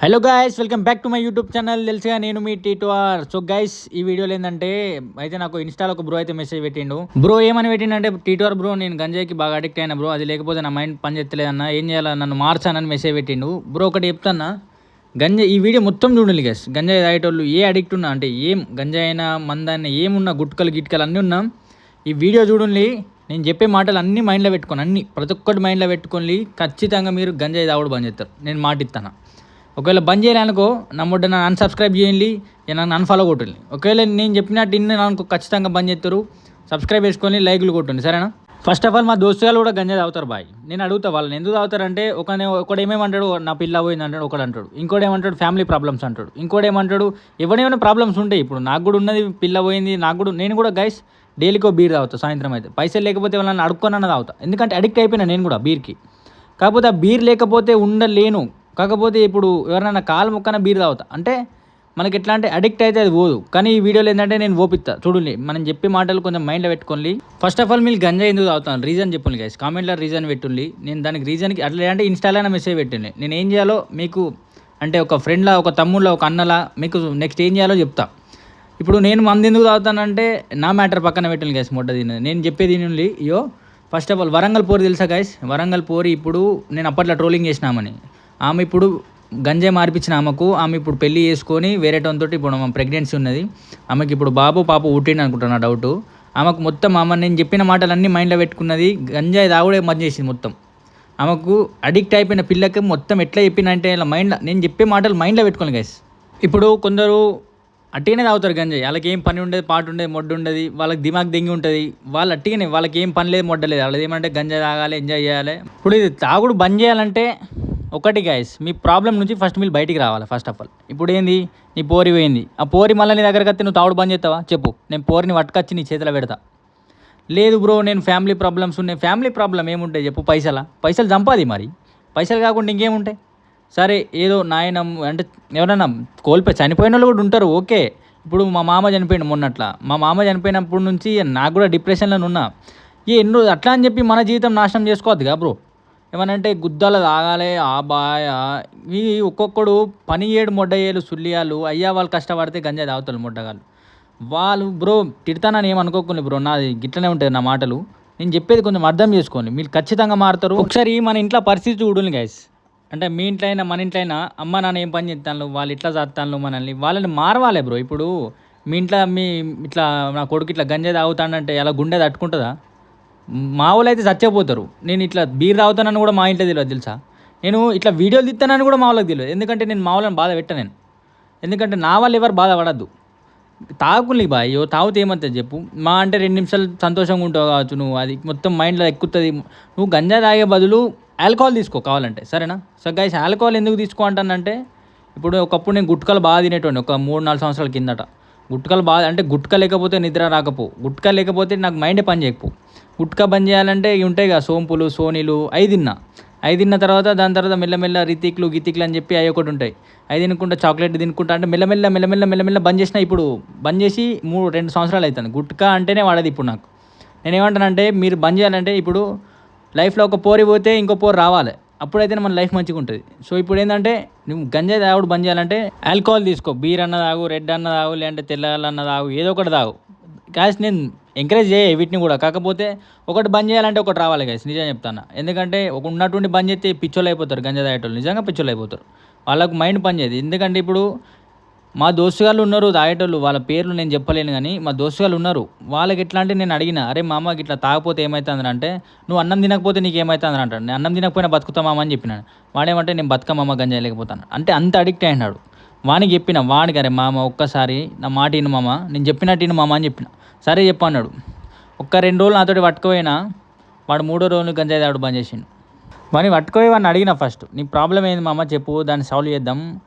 Hello guys, welcome back to my YouTube channel. తెలుసుగా నేను మీ టీటూఆర్. So guys, ఈ వీడియోలో ఏంటంటే అయితే నాకు ఇన్స్టాలో ఒక బ్రో అయితే మెసేజ్ పెట్టిండు. బ్రో ఏమని పెట్టిండంటే, టీటూఆర్ బ్రో నేను గంజాయికి బాగా అడిక్ట్ అయినా బ్రో, అది లేకపోతే నా మైండ్ పని చేస్తలేదన్న, ఏం చేయాలి, నన్ను మార్చానని మెసేజ్ పెట్టిండు. బ్రో ఒకటి చెప్తాన్నా, గంజాయి ఈ వీడియో మొత్తం చూడండి గైస్. గంజాయి తాగేటోళ్ళు ఏ అడిక్ట్ ఉన్నా అంటే ఏం గంజాయి అయినా మందైనా ఏమున్నా గుట్కలు గిట్కలు అన్నీ ఉన్నా ఈ వీడియో చూడండి. నేను చెప్పే మాటలు అన్నీ మైండ్లో పెట్టుకొని ప్రతి ఒక్కటి మైండ్లో పెట్టుకొని ఖచ్చితంగా మీరు గంజాయి తాగుడు బంద్ చేస్తారు. నేను మాట ఇస్తాను. ఒకవేళ బంద్ చేయాలనుకో నన్ను అన్సబ్స్క్రైబ్ చేయండి, నన్ను అన్ఫాలో కొట్టండి. ఒకవేళ నేను చెప్పినట్టు నాకు ఖచ్చితంగా బంద్ చేస్తారు. సబ్స్క్రైబ్ చేసుకొని లైక్లు కొట్టండి, సరేనా? ఫస్ట్ ఆఫ్ ఆల్ మా దోస్తులు కూడా గంజాయి తాగుతారు బాయ్. నేను అడుగుతా వాళ్ళని ఎందుకు తాగుతారంటే, ఒకడు ఏమేమంటాడు, నా పిల్ల పోయింది అంటాడు ఒకడు అంటాడు, ఇంకోటి ఏమంటాడు ఫ్యామిలీ ప్రాబ్లమ్స్ అంటాడు, ఇంకోటి ఏమంటాడు ఎవరైనా ప్రాబ్లమ్స్ ఉంటాయి. ఇప్పుడు నాకు కూడా ఉన్నది, పిల్ల పోయింది, నేను కూడా గైస్ డైలీకో బీర్ తాగుతా. సాయంత్రం అయితే పైసలు లేకపోతే వాళ్ళని అడుక్కొని తాగుతా, ఎందుకంటే అడిక్ట్ అయిపోయినా నేను కూడా బీర్కి. కాకపోతే ఆ బీర్ లేకపోతే ఉండలేను. కాకపోతే ఇప్పుడు ఎవరైనా కాలు మొక్కన బీర్ తాగుతా అంటే మనకి ఎట్లా అంటే అడిక్ట్ అయితే అది పోదు. కానీ ఈ వీడియోలో ఏంటంటే నేను ఓపిస్తా చూడండి, మనం చెప్పే మాటలు కొంచెం మైండ్లో పెట్టుకోండి. ఫస్ట్ ఆఫ్ ఆల్ మీరు గంజా ఎందుకు తాగుతాను రీజన్ చెప్పండి గైస్, కామెంట్లో రీజన్ పెట్టుండి. నేను దానికి రీజన్కి అట్లా అంటే ఇన్స్టాలో మెసేజ్ పెట్టండి. నేను ఏం చేయాలో మీకు అంటే ఒక ఫ్రెండ్లా, ఒక తమ్ముళ్ళ, ఒక అన్నలా మీకు నెక్స్ట్ ఏం చేయాలో చెప్తా. ఇప్పుడు నేను మంది ఎందుకు తాగుతానంటే నా మ్యాటర్ పక్కన పెట్టండి గైస్. నేను చెప్పేది నుండి ఫస్ట్ ఆఫ్ ఆల్ వరంగల్ పోరి తెలుసా గైస్? వరంగల్ పోరి ఇప్పుడు నేను అప్పట్లో ట్రోలింగ్ చేసినామని, ఆమె ఇప్పుడు గంజాయి మార్పించిన ఆమె ఇప్పుడు పెళ్లి చేసుకొని వేరే టోన్తో ఇప్పుడు ఆమె ప్రెగ్నెన్సీ ఉన్నది. ఆమెకి ఇప్పుడు బాబు పాప పుట్టిండి అనుకుంటున్నా డౌట్. ఆమెకు మొత్తం నేను చెప్పిన మాటలన్నీ మైండ్లో పెట్టుకున్నది, గంజాయి తాగుడే మధ్య చేసింది మొత్తం. ఆమెకు అడిక్ట్ అయిపోయిన పిల్లకి మొత్తం ఎట్లా చెప్పినంటే ఇలా నేను చెప్పే మాటలు మైండ్లో పెట్టుకోండి గైస్. ఇప్పుడు కొందరు అట్టిగానే తాగుతారు గంజాయి, వాళ్ళకి ఏం పని ఉండదు, పాటు ఉండదు, మొడ్డు ఉండదు, వాళ్ళకి దిమాగ్ దెంగి ఉంటుంది. వాళ్ళు అట్టిగానే, వాళ్ళకి ఏం పని లేదు, మొడ్డలేదు. వాళ్ళది ఏమంటే గంజాయి తాగాలి, ఎంజాయ్ చేయాలి. ఇప్పుడు ఇది తాగుడు బంద్ చేయాలంటే ఒకటి గైస్, మీ ప్రాబ్లం నుంచి ఫస్ట్ మీరు బయటికి రావాలి. ఫస్ట్ ఆఫ్ ఆల్ ఇప్పుడు ఏంది, నీ పోరి పోయింది, ఆ పోరి మళ్ళీ నీ దగ్గరకు వస్తే నువ్వు తాగుడు బంద్ చేస్తావా చెప్పు? నేను పోరిని పట్టుకొచ్చి నీ చేతిలో పెడతా. లేదు బ్రో నేను ఫ్యామిలీ ప్రాబ్లమ్స్ ఉన్నాయి. ఫ్యామిలీ ప్రాబ్లం ఏముంటాయి చెప్పు? పైసలు చంపాది. మరి పైసలు కాకుండా ఇంకేముంటాయి? సరే ఏదో నాయన అంటే ఎవరైనా చనిపోయిన వాళ్ళు కూడా ఉంటారు, ఓకే. ఇప్పుడు మా మామ చనిపోయిండు మొన్నట్లా. మా మామ చనిపోయినప్పటి నుంచి నాకు కూడా డిప్రెషన్లో ఉన్నా. ఎన్నో అట్లా అని చెప్పి మన జీవితం నాశనం చేసుకోవద్దుగా బ్రో. ఏమనంటే గుద్దాలు తాగాలి ఆ బాయ. ఈ ఒక్కొక్కడు పని ఏడు మొడ్డయ్యేలు సుల్లియాలు అయ్యా, వాళ్ళు కష్టపడితే గంజాయి తాగుతారు మొడ్డగాళ్ళు. వాళ్ళు బ్రో తిడతానని ఏమనుకోకుండా బ్రో, నాది గిట్లనే ఉంటుంది నా మాటలు. నేను చెప్పేది కొంచెం అర్థం చేసుకోండి, మీరు ఖచ్చితంగా మారుతారు. ఒకసారి మన ఇంట్లో పరిస్థితి చూడండి గైస్. అంటే మీ ఇంట్లో అయినా మన ఇంట్లో అయినా అమ్మ నాన్న ఏం పని చేస్తాను, వాళ్ళు ఇట్లా చేస్తాను వాళ్ళని మారవాలి బ్రో. ఇప్పుడు మీ ఇంట్లో ఇట్లా నా కొడుకు ఇట్లా గంజాయి తాగుతానంటే ఎలా గుండె తట్టుకుంటుందా? మా వాళ్ళు అయితే చచ్చిపోతారు. నేను ఇట్లా బీర్ తాగుతానని కూడా మా ఇంట్లో తెలియదు తెలుసా. నేను ఇట్లా వీడియోలు తీస్తానని కూడా మా వాళ్ళకి తెలియదు. ఎందుకంటే నేను మా వాళ్ళని బాధ పెట్టను నేను. ఎందుకంటే నా వాళ్ళు ఎవరు బాధపడద్దు. తాగుకుని బాయ్, తాగితే ఏమవుతుంది చెప్పు? మా అంటే 2 నిమిషాలు సంతోషంగా ఉంటావు కావచ్చు, నువ్వు అది మొత్తం మైండ్లో ఎక్కుతుంది. నువ్వు గంజా తాగే బదులు ఆల్కహాల్ తీసుకో కావాలంటే, సరేనా? సో గైస్, ఆల్కహాల్ ఎందుకు తీసుకో అంటానంటే, ఇప్పుడు ఒకప్పుడు నేను గుట్కలు బాగా తినేటోండి, ఒక 3-4 సంవత్సరాల కిందట. గుట్కలు బాగా అంటే గుట్క లేకపోతే నిద్ర రాకపో, గుట్క లేకపోతే నాకు మైండే పని చేయకపో. గుట్కా బంద్ చేయాలంటే ఇవి ఉంటాయి కదా, సోంపులు సోనీలు, అవి తిన్న తర్వాత దాని తర్వాత మెల్లమెల్ల రితిక్లు గితిక్లు అని చెప్పి అవి ఒకటి ఉంటాయి. అవి తినుకుంటా చాక్లెట్ తినుకుంటా అంటే మెల్లమెల్ల బంద్ చేసిన. ఇప్పుడు బంద్ చేసి 2 సంవత్సరాలు అవుతుంది. గుట్కా అంటేనే వాడేది ఇప్పుడు నాకు. నేనేమంటానంటే, మీరు బంద్ చేయాలంటే ఇప్పుడు లైఫ్లో ఒక పోరి పోతే ఇంకో పోరు రావాలి, అప్పుడైతే మన లైఫ్ మంచిగా ఉంటుంది. సో ఇప్పుడు ఏంటంటే, నువ్వు గంజాయి తాగుడు బంద్ చేయాలంటే ఆల్కహాల్ తీసుకో. బీర్ అన్న తాగు, రెడ్ అన్న తాగు, లేదంటే తెల్లగల్ల తాగు, ఏదో ఒకటి తాగు. గాయస్ నేను ఎంకరేజ్ చేయ వీటిని కూడా. కాకపోతే ఒకటి బంద్ చేయాలంటే ఒకటి రావాలి గాయస్, నిజంగా చెప్తాను. ఎందుకంటే ఒక ఉన్నటువంటి బంద్ చేస్తే పిచ్చోళ్ళు అయిపోతారు, గంజా తాగేటోళ్ళు నిజంగా పిచ్చోళ్ళు అయిపోతారు. వాళ్ళకు మైండ్ పని చేయదు. ఎందుకంటే ఇప్పుడు మా దోస్తుగాళ్ళు ఉన్నారు తాగేటోళ్ళు, వాళ్ళ పేర్లు నేను చెప్పలేను కానీ మా దోస్తుగాళ్ళు ఉన్నారు. వాళ్ళకి ఎట్లా అంటే నేను అడిగిన, అరే మామ ఇట్లా తాగపోతే ఏమవుతుంది అంటే, నువ్వు అన్నం తినకపోతే నీకు ఏమవుతుంది అంటాడు. నేను అన్నం తినకపోయినా బతుకుతా మామ అని చెప్పినాను. వాడేమంటే నేను బతుకమ్మ గంజాయి లేకపోతాను అంటే అంత అడిక్ట్ అయినాడు. వానికి చెప్పిన, వానికి అరే మామ ఒక్కసారి నా మాట ఇను మామ, నేను చెప్పినట్టు ఇను మామ అని చెప్పిన. సరే చెప్పు అన్నాడు. 2 రోజులు నాతోటి పట్టుకుపోయినా, వాడు 3వ రోజు గంజాయి తాగుడు బంద్ చేసిండు. వాడిని పట్టుకుపోయి వాడిని అడిగిన, ఫస్ట్ నీ ప్రాబ్లం ఏంది మామ చెప్పు, దాన్ని సాల్వ్ చేద్దాం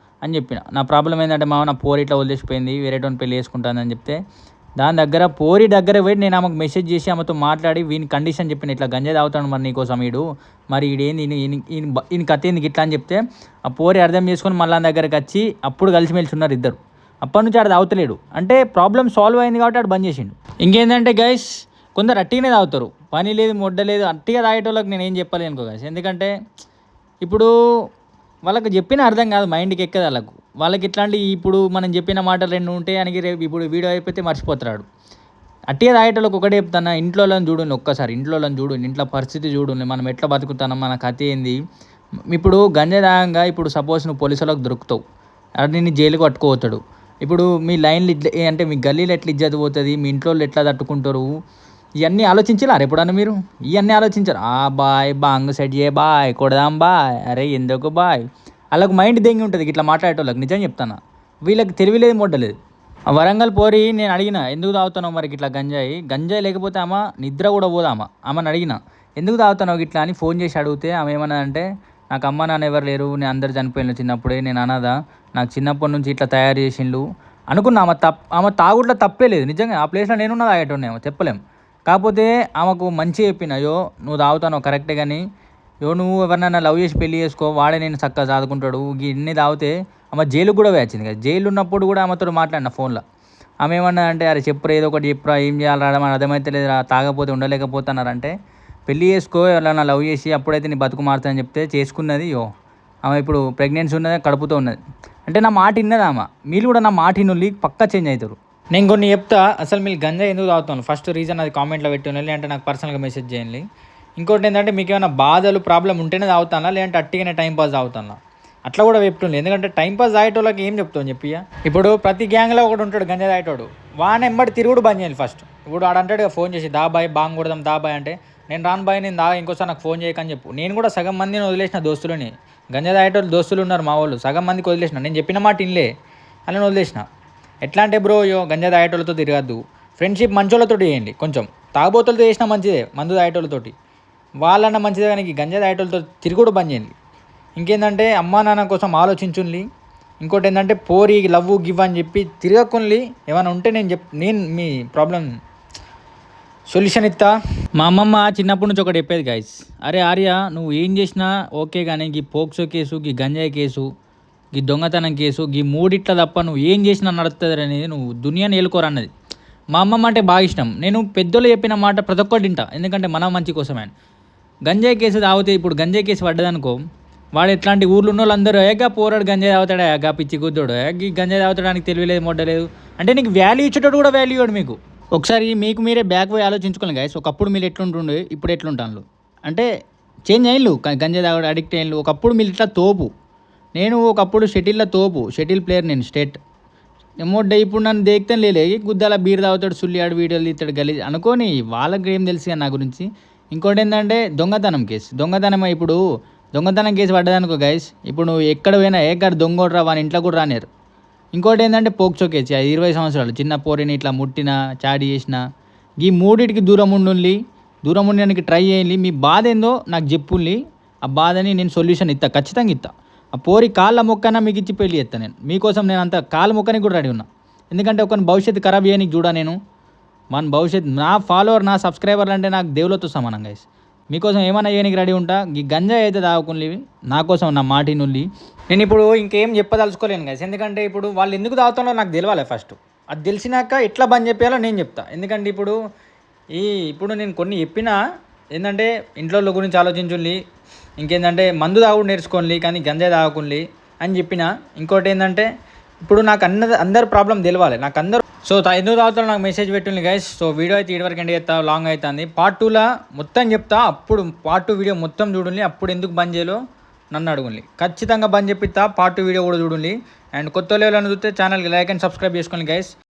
అని చెప్పిన. నా ప్రాబ్లం ఏంటంటే మామ, నా పోరి ఇట్లా వదిలేసిపోయింది, వేరేటోని పెళ్లి చేసుకుంటానని చెప్తే, దాని దగ్గర పోరి దగ్గర పోయి నేను ఆమెకు మెసేజ్ చేసి ఆమెతో మాట్లాడి వీని కండిషన్ చెప్పిన, ఇట్లా గంజాయి తాగుతాడు మరి నీకోసం వీడు, మరి ఈడేంది ఈయన కథ ఏంది ఇట్లా అని చెప్తే, ఆ పోరి అర్థం చేసుకొని మళ్ళీ దగ్గరకు వచ్చి అప్పుడు కలిసిమెలిసి ఉన్నారు ఇద్దరు. అప్పటి నుంచి ఆడ తాగుతలేడు. అంటే ప్రాబ్లం సాల్వ్ అయింది కాబట్టి ఆడు బంద్ చేసిండు. ఇంకేంటంటే గైస్, కొందరు అట్టిగానే తాగుతారు, పని లేదు మొడ్డ లేదు. అట్టిగా తాగేటోళ్ళకి నేను ఏం చెప్పలేను అనుకో గైస్. ఎందుకంటే ఇప్పుడు వాళ్ళకి చెప్పిన అర్థం కాదు, మైండ్కి ఎక్కదు వాళ్ళకి ఇట్లాంటి ఇప్పుడు మనం చెప్పిన మాటలు 2 ఉంటే అని రేపు ఇప్పుడు వీడియో అయిపోతే మర్చిపోతాడు. అట్టిగా తాగేటోళ్ళకి ఒకటే చెప్తాను, ఇంట్లోళ్ళని చూడండి ఒక్కసారి, ఇంట్లోళ్ళని చూడండి, ఇంట్లో పరిస్థితి చూడండి, మనం ఎట్లా బతుకుతున్నాం, మన కథ ఏంది. ఇప్పుడు గంజాయి తాగంగా ఇప్పుడు సపోజ్ నువ్వు పోలీసులకు దొరుకుతావు, అది నిన్ను జైలుకి పట్టుకోవతాడు. ఇప్పుడు మీ లైన్లు ఇట్లా అంటే మీ గల్లీలో ఎట్లా ఇజ్జత్ పోతుంది, మీ ఇంట్లో ఎట్లా తట్టుకుంటారు, ఇవన్నీ ఆలోచించలేరు ఎప్పుడన్నా మీరు? ఇవన్నీ ఆలోచించారు. బాయ్ బాంగ్ సెట్ చేయ బాయ్, కొడదాం బాయ్, అరే ఎందుకు బాయ్, వాళ్ళకు మైండ్ దెంగి ఉంటుంది ఇట్లా మాట్లాడేటోళ్ళకి. నిజం చెప్తాను, వీళ్ళకి తెలివిలేదు మొడ్డలేదు. ఆ వరంగల్ పోరి నేను అడిగిన, ఎందుకు తాగుతున్నావు మరి ఇట్లా గంజాయి లేకపోతే ఆమె నిద్ర కూడా పోదామా, ఆమెను అడిగిన ఎందుకు తాగుతున్నావు ఇట్లా అని ఫోన్ చేసి అడిగితే ఆమె ఏమన్నా అంటే, నాకు అమ్మ నాన్న ఎవరు లేరు, నేను అందరు చనిపోయిన చిన్నప్పుడే, నేను అనాథ, నాకు చిన్నప్పటి నుంచి ఇట్లా తయారు చేసిండు అనుకున్నా. ఆమె తాగుట్లో తప్పే లేదు, నిజంగా ఆ ప్లేస్లో నేనున్నా తాగేటోనేమో చెప్పలేం. కాకపోతే ఆమెకు మంచిగా చెప్పిన, అయ్యో నువ్వు తాగుతావు కరెక్టే, కానీ నువ్వు ఎవరినైనా లవ్ చేసి పెళ్లి చేసుకో, వాడే నేను చక్కగా చదువుకుంటాడు, ఇన్ని తాగితే ఆమె జైలుకు కూడా వచ్చింది కదా. జైలు ఉన్నప్పుడు కూడా ఆమెతో మాట్లాడిన ఫోన్లో. ఆమె ఏమన్నా అంటే, అరే చెప్పురా ఏదో ఒకటి చెప్పురా, ఏం చేయాలరా మన అర్థమైతే లేదురా, తాగపోతే ఉండలేకపోతున్నారంటే, పెళ్లి చేసుకో ఎవరైనా లవ్ చేసి, అప్పుడైతే నీ బతుకు మారుతుందని చెప్తే చేసుకున్నది. ఆమె ఇప్పుడు ప్రెగ్నెన్సీ ఉన్నది, కడుపుతో ఉన్నది. అంటే నా మాట విన్నది ఆమె. మీరు కూడా నా మాట వినుల్లి పక్కా చేంజ్ అవుతారు. నేను కొన్ని చెప్తా, అసలు మీరు గంజా ఎందుకు తాగుతాను ఫస్ట్ రీజన్ అది కామెంట్లో పెట్టుకోండి, అంటే నాకు పర్సనల్గా మెసేజ్ చేయండి. ఇంకోటి ఏంటంటే, మీకు ఏమైనా బాధలు ప్రాబ్లం ఉంటేనే తాగుతానా, లేదంటే అట్టిగానే టైంపాస్ తాగుతానా, అట్లా కూడా చెప్తుండే. ఎందుకంటే టైంపాస్ తాగేటోళ్ళకి ఏం చెప్తావు చెప్పియా. ఇప్పుడు ప్రతి గ్యాంగ్లో ఒకటి ఉంటాడు గంజా తాగేటోడు, వాడిని ఎంబడి తిరుగుడు బంద్ చేయాలి ఫస్ట్. ఇప్పుడు ఆడంటాడు ఫోన్ చేసి, దా బాయ్ బాంగ్ కొడదాం దా బాయ్ అంటే, నేను రాను బాయ్, నేను దాగా ఇంకోసారి నాకు ఫోన్ చేయకని చెప్పు. నేను కూడా సగం మందిని వదిలేసిన దోస్తులని, గంజా తాగేటోళ్ళు దోస్తులు ఉన్నారు మా వాళ్ళు, సగం మందికి వదిలేసిన, నేను చెప్పిన మాట ఇన్లే అని వదిలేసిన. ఎట్లా అంటే బ్రో, గంజా తాగేటోళ్ళతో తిరగద్దు, ఫ్రెండ్షిప్ మంచోళ్ళతో చేయండి. కొంచెం తాగుబోతులతో చేసినా మంచిదే, మందు తాగేటోళ్ళతోటి వాళ్ళన్న మంచిదే, కానీ గంజా తాగేటోళ్ళతో తిరుగుడు బంద్ చేయండి. ఇంకేంటంటే అమ్మా నాన్న కోసం ఆలోచించుండి. ఇంకోటి ఏంటంటే పోరి లవ్ గివ్ అని చెప్పి తిరగకుండా ఏమైనా ఉంటే నేను మీ ప్రాబ్లం సొల్యూషన్ ఇస్తా. మా అమ్మమ్మ చిన్నప్పటి నుంచి ఒకటి చెప్పేది గైస్, అరే ఆర్య నువ్వు ఏం చేసినా ఓకే, కానీ ఈ పోక్సో కేసు, ఈ గంజాయి కేసు, ఈ దొంగతనం కేసు, ఈ మూడిట్ల తప్ప నువ్వు ఏం చేసినా నడుస్తుంది అనేది, నువ్వు దునియాని ఏలుకోరన్నది. మా అమ్మమ్మ అంటే బాగా ఇష్టం. నేను పెద్దోళ్ళు చెప్పిన మాట ప్రతి ఒక్కటి తింటా, ఎందుకంటే మన మంచి కోసమే. గంజాయి కేసు తాగితే, ఇప్పుడు గంజాయి కేసు పడ్డదనుకో, వాడు ఎట్లాంటి ఊర్లో ఉన్న వాళ్ళందరూ ఏగా పోరాడు గంజాయి తాగుతాడా, గా పిచ్చి కుద్దోడు, ఈ గంజాయి తాగుతాడానికి తెలియలేదు మొట్టలేదు అంటే, నీకు వాల్యూ ఇచ్చేటోడు కూడా వాల్యూ ఇవ్వడు మీకు. ఒకసారి మీకు మీరే బ్యాక్ పోయి ఆలోచించుకోండి గైస్. ఒకప్పుడు మీరు ఎట్లుంటుండే, ఇప్పుడు ఎట్లుంటాను అంటే చేంజ్ అయ్యిండు. గంజాయి తాగడం అడిక్ట్ అయ్యిండు. ఒకప్పుడు మీరు ఇట్లా తోపు, నేను ఒకప్పుడు షటిల్లో తోపు, షటిల్ ప్లేయర్ నేను స్టేట్ ఎమోట్. ఇప్పుడు నన్ను దేక్తాను లేలే, గుద్దాల బీర్ తాగుతాడు, సుల్లియాడు, వీడియోలు తీస్తాడు గలీజ్ అనుకోని, వాళ్ళకి ఏం తెలుసు కానీ నా గురించి. ఇంకోటి ఏంటంటే దొంగతనం కేసు, ఇప్పుడు దొంగతనం కేసు పడ్డదనుకో గైస్, ఇప్పుడు నువ్వు ఎక్కడ పోయినా ఏకాడు దొంగోడ్రా వాని ఇంట్లో కూడా రానేరు. ఇంకోటి ఏంటంటే పోక్సో కేసు, 20 సంవత్సరాలు చిన్న పోరిని ఇట్లా ముట్టినా చాడి చేసిన, ఈ మూడింటికి దూరం ఉండడానికి ట్రై చేయాలి. మీ బాధ ఏందో నాకు చెప్పుల్ని, ఆ బాధని నేను సొల్యూషన్ ఇస్తా, ఖచ్చితంగా ఇస్తా. ఆ పోరి కాళ్ళ మొక్కన మీకు ఇచ్చి పెళ్ళి చేస్తాను నేను మీకోసం. నేను అంత కాళ్ళ మొక్కనికి కూడా రెడీ ఉన్నా, ఎందుకంటే ఒకరిని భవిష్యత్తు ఖరాబ్ చేయడానికి చూడా నేను. మన భవిష్యత్తు, నా ఫాలోవర్ నా సబ్స్క్రైబర్లు అంటే నాకు దేవులతో సమానం గైస్. మీకోసం ఏమైనా చేయడానికి రెడీ ఉంటా. ఈ గంజాయి అయితే తాగుకుని నా కోసం నా మాటి నుల్లి. నేను ఇప్పుడు ఇంకేం చెప్పదలుచుకోలేను గైస్, ఎందుకంటే ఇప్పుడు వాళ్ళు ఎందుకు తాగుతానో నాకు తెలియాలి ఫస్ట్. అది తెలిసినాక ఎట్లా బంద్ చెప్పాలో నేను చెప్తా. ఎందుకంటే ఇప్పుడు నేను కొన్ని చెప్పినా ఏంటంటే ఇంట్లో గురించి ఆలోచించుండి, ఇంకేంటంటే మందు తాగుడు నేర్చుకోండి కానీ గంజాయి తాగకుండి అని చెప్పిన. ఇంకోటి ఏంటంటే ఇప్పుడు నాకు అందరు ప్రాబ్లం తెలియాలి నాకు అందరూ. సో ఎందుకు తాగుతారో నాకు మెసేజ్ పెట్టండి గైస్. సో వీడియో అయితే ఇటువరకు ఎండ్ చేస్తా, లాంగ్ అవుతుంది. పార్ట్ 2లో మొత్తం చెప్తా, అప్పుడు పార్ట్ 2 వీడియో మొత్తం చూడండి. అప్పుడు ఎందుకు బంద్ చేయాలో నన్ను అడుగుండి, ఖచ్చితంగా బంద్ చెప్పిస్తా. పార్ట్ 2 వీడియో కూడా చూడండి. అండ్ కొత్త లెవెల్ అని చూస్తే ఛానల్కి లైక్ అండ్ సబ్స్క్రైబ్ చేసుకోండి గైస్.